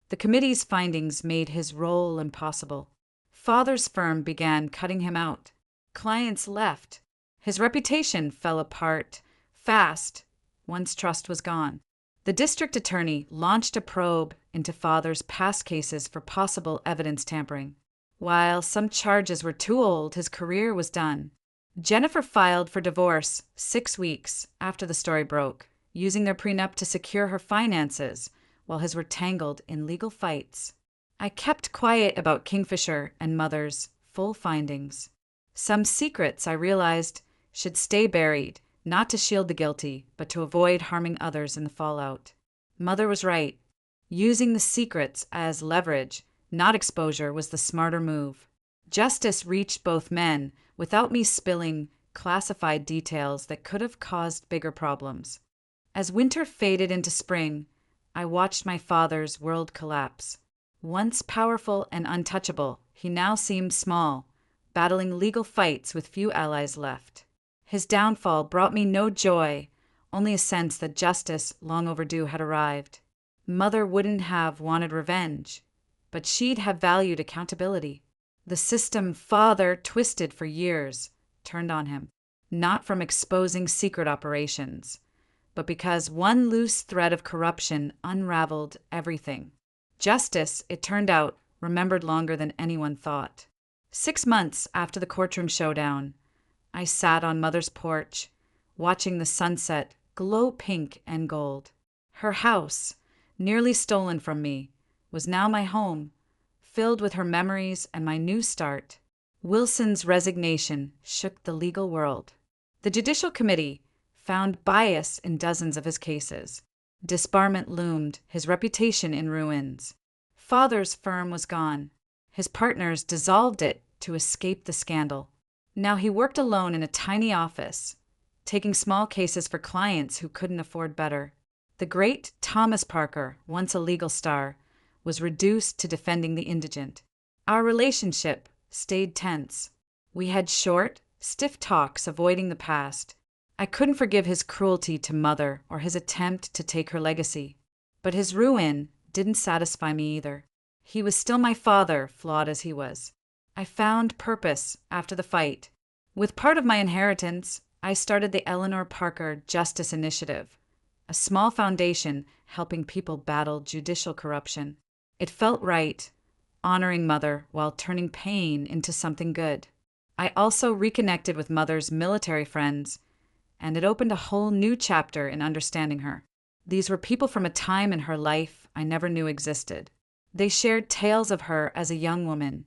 The committee's findings made his role impossible. Father's firm began cutting him out. Clients left. His reputation fell apart fast once trust was gone. The district attorney launched a probe into Father's past cases for possible evidence tampering. While some charges were too old, his career was done. Jennifer filed for divorce 6 weeks after the story broke, using their prenup to secure her finances, while his were tangled in legal fights. I kept quiet about Kingfisher and Mother's full findings. Some secrets, I realized, should stay buried, not to shield the guilty, but to avoid harming others in the fallout. Mother was right. Using the secrets as leverage, not exposure, was the smarter move. Justice reached both men without me spilling classified details that could have caused bigger problems. As winter faded into spring, I watched my father's world collapse. Once powerful and untouchable, he now seemed small, battling legal fights with few allies left. His downfall brought me no joy, only a sense that justice, long overdue, had arrived. Mother wouldn't have wanted revenge, but she'd have valued accountability. The system Father twisted for years turned on him, not from exposing secret operations, but because one loose thread of corruption unraveled everything. Justice, it turned out, remembered longer than anyone thought. 6 months after the courtroom showdown, I sat on Mother's porch, watching the sunset glow pink and gold. Her house, nearly stolen from me, was now my home, filled with her memories and my new start. Wilson's resignation shook the legal world. The Judicial Committee found bias in dozens of his cases. Disbarment loomed, his reputation in ruins. Father's firm was gone. His partners dissolved it to escape the scandal. Now he worked alone in a tiny office, taking small cases for clients who couldn't afford better. The great Thomas Parker, once a legal star, was reduced to defending the indigent. Our relationship stayed tense. We had short, stiff talks avoiding the past. I couldn't forgive his cruelty to Mother or his attempt to take her legacy. But his ruin didn't satisfy me either. He was still my father, flawed as he was. I found purpose after the fight. With part of my inheritance, I started the Eleanor Parker Justice Initiative, a small foundation helping people battle judicial corruption. It felt right, honoring Mother while turning pain into something good. I also reconnected with Mother's military friends, and it opened a whole new chapter in understanding her. These were people from a time in her life I never knew existed. They shared tales of her as a young woman,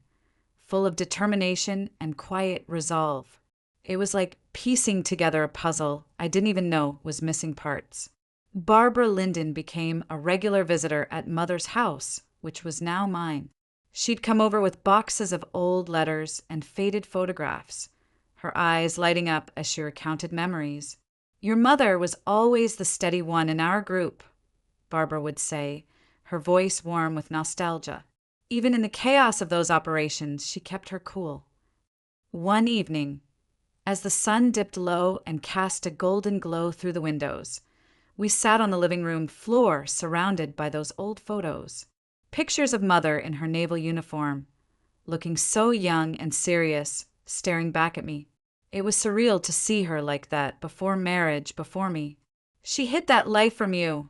full of determination and quiet resolve. It was like piecing together a puzzle I didn't even know was missing parts. Barbara Linden became a regular visitor at Mother's house, which was now mine. She'd come over with boxes of old letters and faded photographs, her eyes lighting up as she recounted memories. "Your mother was always the steady one in our group," Barbara would say, her voice warm with nostalgia. Even in the chaos of those operations, she kept her cool. One evening, as the sun dipped low and cast a golden glow through the windows, we sat on the living room floor surrounded by those old photos. Pictures of Mother in her naval uniform, looking so young and serious, staring back at me. It was surreal to see her like that before marriage, before me. "She hid that life from you,"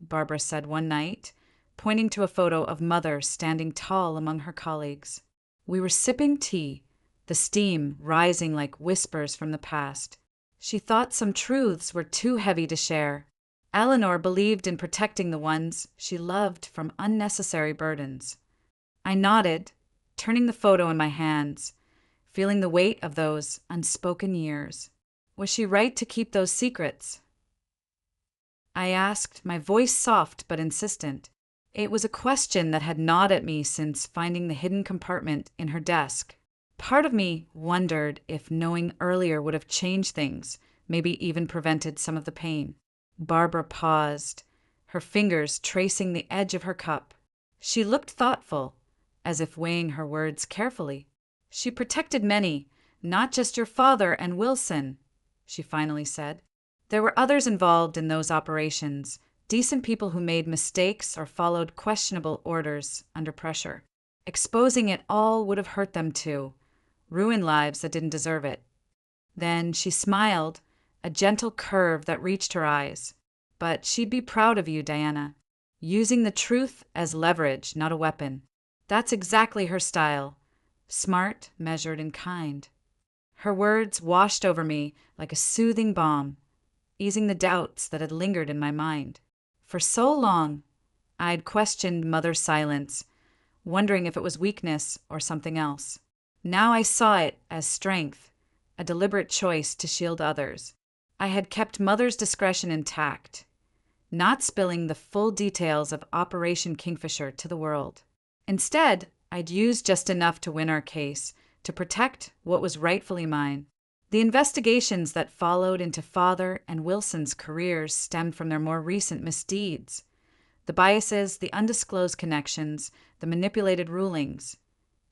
Barbara said one night, pointing to a photo of Mother standing tall among her colleagues. We were sipping tea, the steam rising like whispers from the past. She thought some truths were too heavy to share. Eleanor believed in protecting the ones she loved from unnecessary burdens. I nodded, turning the photo in my hands, feeling the weight of those unspoken years. Was she right to keep those secrets? I asked, my voice soft but insistent. It was a question that had gnawed at me since finding the hidden compartment in her desk. Part of me wondered if knowing earlier would have changed things, maybe even prevented some of the pain. Barbara paused, her fingers tracing the edge of her cup. She looked thoughtful, as if weighing her words carefully. "She protected many, not just your father and Wilson," she finally said. "There were others involved in those operations, decent people who made mistakes or followed questionable orders under pressure. Exposing it all would have hurt them too, ruined lives that didn't deserve it." Then she smiled, a gentle curve that reached her eyes. "But she'd be proud of you, Diana. Using the truth as leverage, not a weapon. That's exactly her style. Smart, measured, and kind." Her words washed over me like a soothing balm, easing the doubts that had lingered in my mind. For so long, I'd questioned Mother's silence, wondering if it was weakness or something else. Now I saw it as strength, a deliberate choice to shield others. I had kept Mother's discretion intact, not spilling the full details of Operation Kingfisher to the world. Instead, I'd used just enough to win our case, to protect what was rightfully mine. The investigations that followed into Father and Wilson's careers stemmed from their more recent misdeeds. The biases, the undisclosed connections, the manipulated rulings.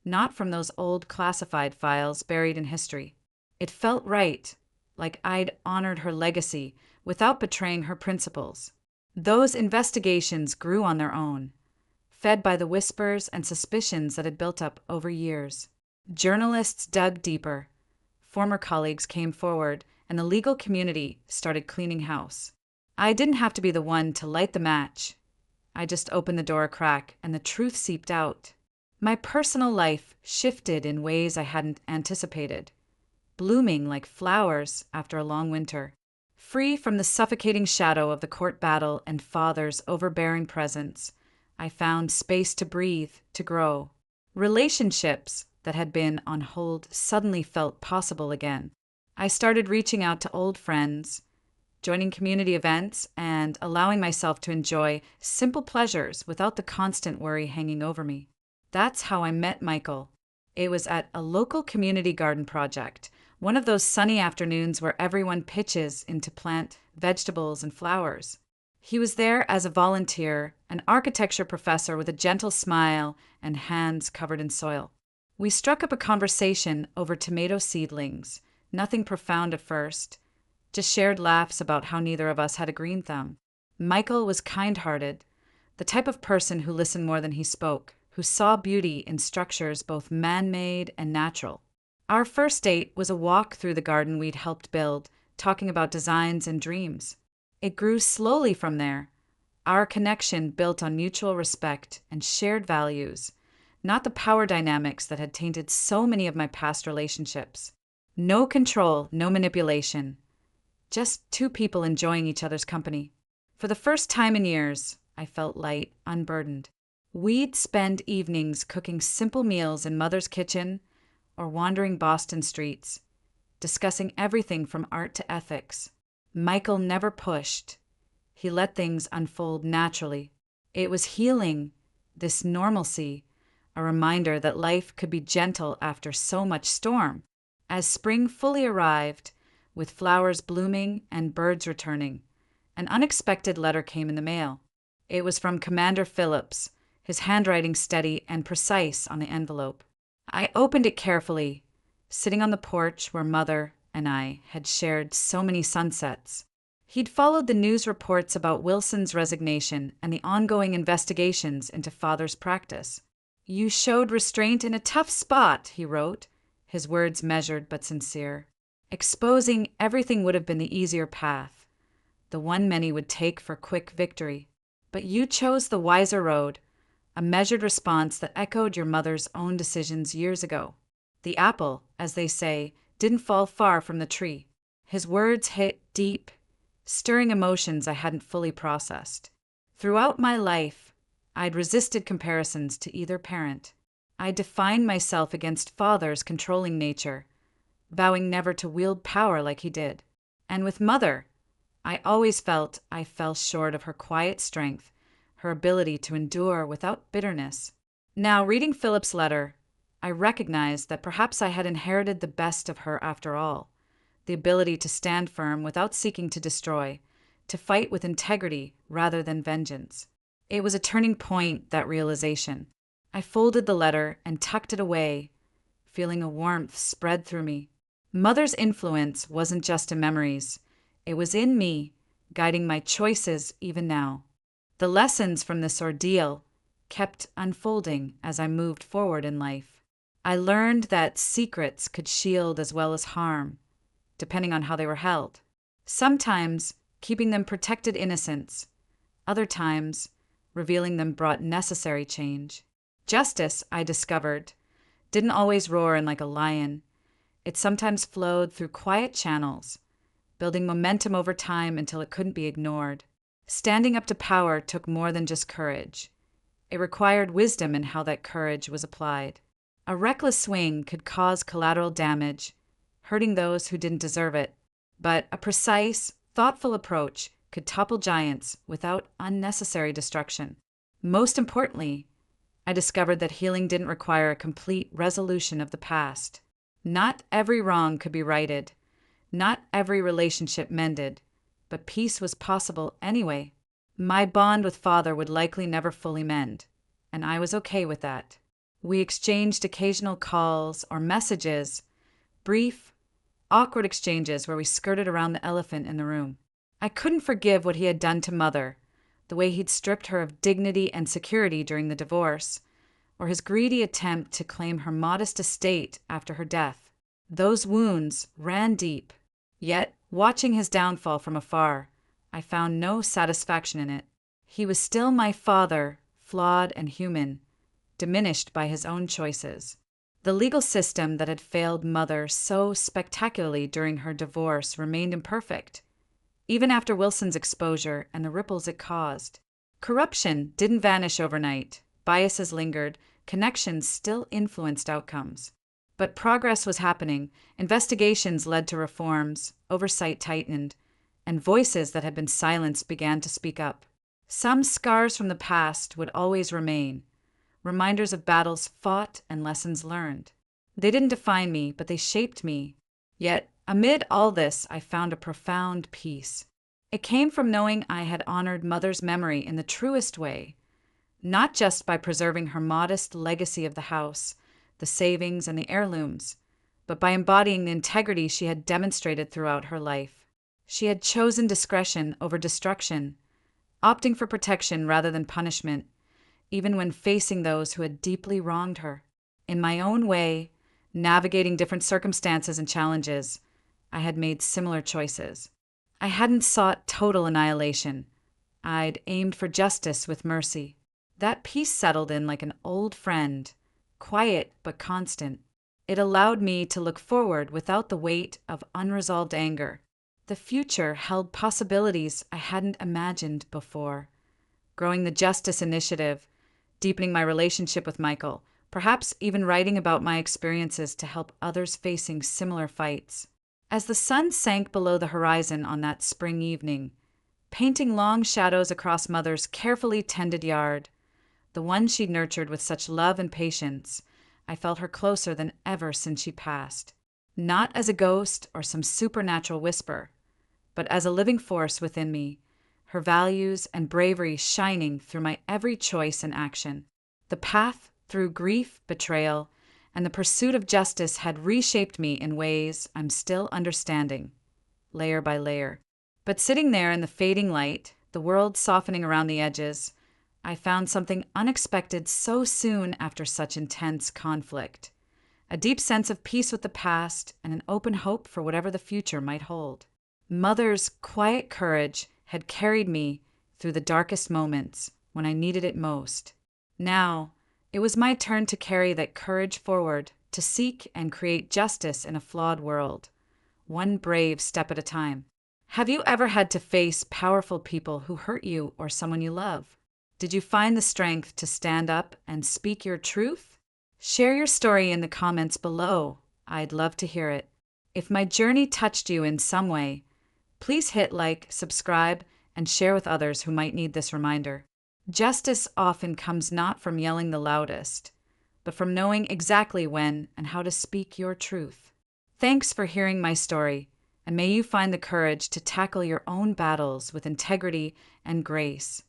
Not from those old classified files buried in history. It felt right, like I'd honored her legacy without betraying her principles. Those investigations grew on their own, fed by the whispers and suspicions that had built up over years. Journalists dug deeper. Former colleagues came forward, and the legal community started cleaning house. I didn't have to be the one to light the match. I just opened the door a crack, and the truth seeped out. My personal life shifted in ways I hadn't anticipated, blooming like flowers after a long winter. Free from the suffocating shadow of the court battle and father's overbearing presence, I found space to breathe, to grow. Relationships that had been on hold suddenly felt possible again. I started reaching out to old friends, joining community events, and allowing myself to enjoy simple pleasures without the constant worry hanging over me. That's how I met Michael. It was at a local community garden project, one of those sunny afternoons where everyone pitches in to plant vegetables and flowers. He was there as a volunteer, an architecture professor with a gentle smile and hands covered in soil. We struck up a conversation over tomato seedlings, nothing profound at first, just shared laughs about how neither of us had a green thumb. Michael was kind-hearted, the type of person who listened more than he spoke, who saw beauty in structures both man-made and natural. Our first date was a walk through the garden we'd helped build, talking about designs and dreams. It grew slowly from there, our connection built on mutual respect and shared values, not the power dynamics that had tainted so many of my past relationships. No control, no manipulation, just two people enjoying each other's company. For the first time in years, I felt light, unburdened. We'd spend evenings cooking simple meals in Mother's kitchen or wandering Boston streets, discussing everything from art to ethics. Michael never pushed. He let things unfold naturally. It was healing, this normalcy, a reminder that life could be gentle after so much storm. As spring fully arrived, with flowers blooming and birds returning, an unexpected letter came in the mail. It was from Commander Phillips, his handwriting steady and precise on the envelope. I opened it carefully, sitting on the porch where Mother and I had shared so many sunsets. He'd followed the news reports about Wilson's resignation and the ongoing investigations into Father's practice. "You showed restraint in a tough spot," he wrote, his words measured but sincere. Exposing everything would have been the easier path, the one many would take for quick victory. But you chose the wiser road, a measured response that echoed your mother's own decisions years ago. The apple, as they say, didn't fall far from the tree. His words hit deep, stirring emotions I hadn't fully processed. Throughout my life, I'd resisted comparisons to either parent. I defined myself against Father's controlling nature, vowing never to wield power like he did. And with Mother, I always felt I fell short of her quiet strength, her ability to endure without bitterness. Now, reading Philip's letter, I recognized that perhaps I had inherited the best of her after all, the ability to stand firm without seeking to destroy, to fight with integrity rather than vengeance. It was a turning point, that realization. I folded the letter and tucked it away, feeling a warmth spread through me. Mother's influence wasn't just in memories. It was in me, guiding my choices even now. The lessons from this ordeal kept unfolding as I moved forward in life. I learned that secrets could shield as well as harm, depending on how they were held. Sometimes keeping them protected innocence. Other times, revealing them brought necessary change. Justice, I discovered, didn't always roar in like a lion. It sometimes flowed through quiet channels, building momentum over time until it couldn't be ignored. Standing up to power took more than just courage. It required wisdom in how that courage was applied. A reckless swing could cause collateral damage, hurting those who didn't deserve it. But a precise, thoughtful approach could topple giants without unnecessary destruction. Most importantly, I discovered that healing didn't require a complete resolution of the past. Not every wrong could be righted, not every relationship mended, but peace was possible anyway. My bond with Father would likely never fully mend, and I was okay with that. We exchanged occasional calls or messages, brief, awkward exchanges where we skirted around the elephant in the room. I couldn't forgive what he had done to Mother, the way he'd stripped her of dignity and security during the divorce, or his greedy attempt to claim her modest estate after her death. Those wounds ran deep. Yet, watching his downfall from afar, I found no satisfaction in it. He was still my father, flawed and human, diminished by his own choices. The legal system that had failed Mother so spectacularly during her divorce remained imperfect, even after Wilson's exposure and the ripples it caused. Corruption didn't vanish overnight, biases lingered, connections still influenced outcomes. But progress was happening, investigations led to reforms, oversight tightened, and voices that had been silenced began to speak up. Some scars from the past would always remain, reminders of battles fought and lessons learned. They didn't define me, but they shaped me. Yet, amid all this, I found a profound peace. It came from knowing I had honored Mother's memory in the truest way, not just by preserving her modest legacy of the house, the savings, and the heirlooms, but by embodying the integrity she had demonstrated throughout her life. She had chosen discretion over destruction, opting for protection rather than punishment, even when facing those who had deeply wronged her. In my own way, navigating different circumstances and challenges, I had made similar choices. I hadn't sought total annihilation. I'd aimed for justice with mercy. That peace settled in like an old friend, quiet but constant. It allowed me to look forward without the weight of unresolved anger. The future held possibilities I hadn't imagined before. Growing the Justice Initiative, deepening my relationship with Michael, perhaps even writing about my experiences to help others facing similar fights. As the sun sank below the horizon on that spring evening, painting long shadows across Mother's carefully tended yard, the one she'd nurtured with such love and patience, I felt her closer than ever since she passed. Not as a ghost or some supernatural whisper, but as a living force within me, her values and bravery shining through my every choice and action. The path through grief, betrayal, and the pursuit of justice had reshaped me in ways I'm still understanding, layer by layer. But sitting there in the fading light, the world softening around the edges, I found something unexpected so soon after such intense conflict. A deep sense of peace with the past and an open hope for whatever the future might hold. Mother's quiet courage had carried me through the darkest moments when I needed it most. Now, it was my turn to carry that courage forward, to seek and create justice in a flawed world, one brave step at a time. Have you ever had to face powerful people who hurt you or someone you love? Did you find the strength to stand up and speak your truth? Share your story in the comments below. I'd love to hear it. If my journey touched you in some way, please hit like, subscribe, and share with others who might need this reminder. Justice often comes not from yelling the loudest, but from knowing exactly when and how to speak your truth. Thanks for hearing my story, and may you find the courage to tackle your own battles with integrity and grace.